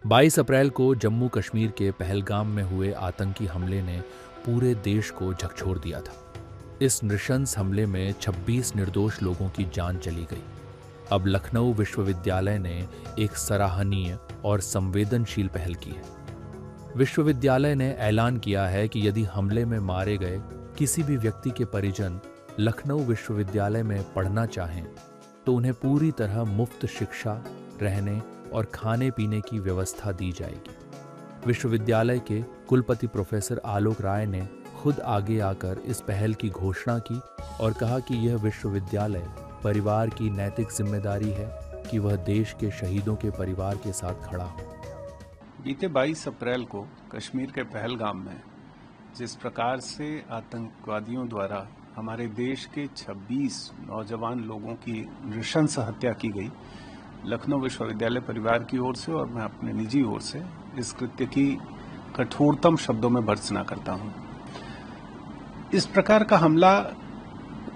22 अप्रैल को जम्मू कश्मीर के पहलगाम में हुए आतंकी हमले ने पूरे देश को झकझोर दिया था। इस नृशंस हमले में 26 निर्दोष लोगों की जान चली गई। अब लखनऊ विश्वविद्यालय ने एक सराहनीय और संवेदनशील पहल की है। विश्वविद्यालय ने ऐलान किया है कि यदि हमले में मारे गए किसी भी व्यक्ति के परिजन लखनऊ विश्वविद्यालय में पढ़ना चाहें तो उन्हें पूरी तरह मुफ्त शिक्षा, रहने और खाने पीने की व्यवस्था दी जाएगी। विश्वविद्यालय के कुलपति प्रोफेसर आलोक राय ने खुद आगे आकर इस पहल की घोषणा की और कहा कि यह विश्वविद्यालय परिवार की नैतिक जिम्मेदारी है कि वह देश के शहीदों के परिवार के साथ खड़ा हो। बीते 22 अप्रैल को कश्मीर के पहलगाम में जिस प्रकार से आतंकवादियों द्वारा हमारे देश के 26 नौजवान लोगों की नृशंस हत्या की गई, लखनऊ विश्वविद्यालय परिवार की ओर से और मैं अपने निजी ओर से इस कृत्य की कठोरतम शब्दों में भर्त्सना करता हूं। इस प्रकार का हमला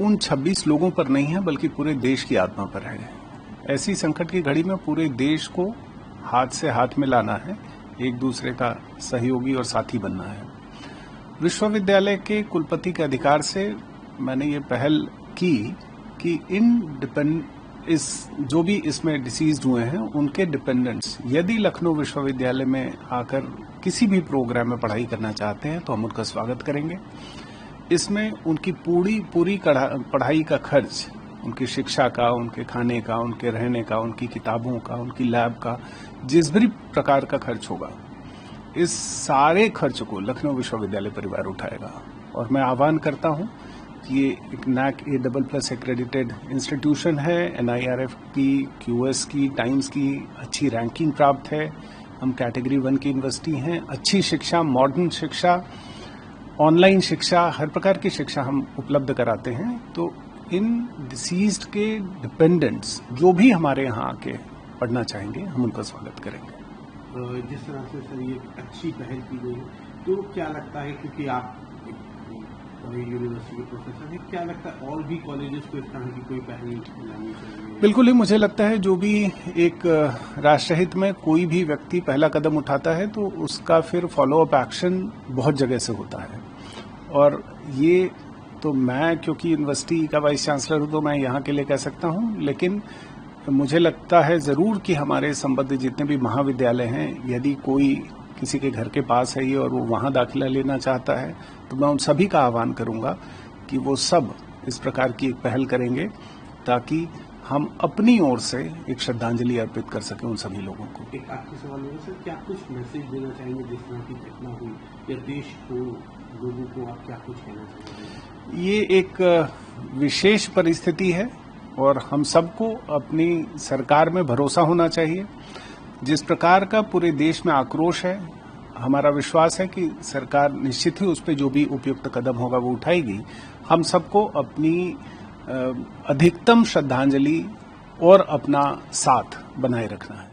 उन 26 लोगों पर नहीं है बल्कि पूरे देश की आत्मा पर है। ऐसी संकट की घड़ी में पूरे देश को हाथ से हाथ मिलाना है, एक दूसरे का सहयोगी और साथी बनना है। विश्वविद्यालय के कुलपति के अधिकार से मैंने ये पहल की कि जो भी इसमें डिसीज्ड हुए हैं उनके डिपेंडेंट्स यदि लखनऊ विश्वविद्यालय में आकर किसी भी प्रोग्राम में पढ़ाई करना चाहते हैं तो हम उनका स्वागत करेंगे। इसमें उनकी पूरी पढ़ाई का खर्च, उनकी शिक्षा का, उनके खाने का, उनके रहने का, उनकी किताबों का, उनकी लैब का, जिस भी प्रकार का खर्च होगा, इस सारे खर्च को लखनऊ विश्वविद्यालय परिवार उठाएगा। और मैं आह्वान करता हूं कि ये एक NAAC A++ एक्रेडिटेड इंस्टीट्यूशन है, NIRF की, QS की, टाइम्स की अच्छी रैंकिंग प्राप्त है। हम कैटेगरी 1 की यूनिवर्सिटी हैं। अच्छी शिक्षा, मॉडर्न शिक्षा, ऑनलाइन शिक्षा, हर प्रकार की शिक्षा हम उपलब्ध कराते हैं। तो इन डिसीज्ड के डिपेंडेंट्स जो भी हमारे यहाँ आके पढ़ना चाहेंगे हम उनका स्वागत करेंगे। जिस तरह से सर ये अच्छी पहल की गई तो क्या लगता है, क्योंकि आप यूनिवर्सिटी के प्रोफेसर हैं, क्या लगता है और भी कॉलेजेस को इस तरह की कोई पहल लानी चाहिए? बिल्कुल ही, मुझे लगता है जो भी एक राष्ट्रहित में कोई भी व्यक्ति पहला कदम उठाता है तो उसका फिर फॉलो अप एक्शन बहुत जगह से होता है। और ये तो मैं क्योंकि यूनिवर्सिटी का वाइस चांसलर हूं तो मैं यहाँ के लिए कह सकता हूँ, लेकिन मुझे लगता है जरूर कि हमारे संबद्ध जितने भी महाविद्यालय हैं, यदि कोई किसी के घर के पास है ये और वो वहाँ दाखिला लेना चाहता है तो मैं उन सभी का आह्वान करूंगा कि वो सब इस प्रकार की एक पहल करेंगे ताकि हम अपनी ओर से एक श्रद्धांजलि अर्पित कर सकें उन सभी लोगों को। एक आखिरी सवाल है सर, क्या कुछ मैसेज देना चाहेंगे जिस तरह की घटना हुई, या देश को, लोगों को आप क्या कुछ कहना चाहेंगे? ये एक विशेष परिस्थिति है और हम सबको अपनी सरकार में भरोसा होना चाहिए। जिस प्रकार का पूरे देश में आक्रोश है, हमारा विश्वास है कि सरकार निश्चित ही उस पर जो भी उपयुक्त कदम होगा वो उठाएगी। हम सबको अपनी अधिकतम श्रद्धांजलि और अपना साथ बनाए रखना है।